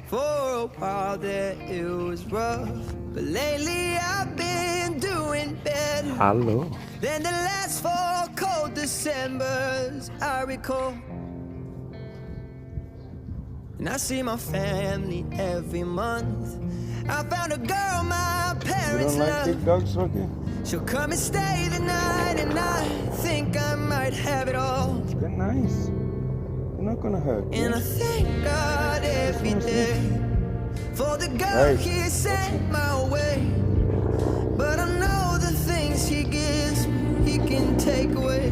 For a while there it was rough, but lately I've been doing better Hallå. than the last 4 cold Decembers I recall. And I see my family every month. I found a girl my You parents don't like love. big dogs, Rocky? She'll come and stay the night, and I think I might have it all. They're nice. They're not gonna hurt you. And I thank God every day for the girl He sent my way. But I know the things He gives me, He can take away.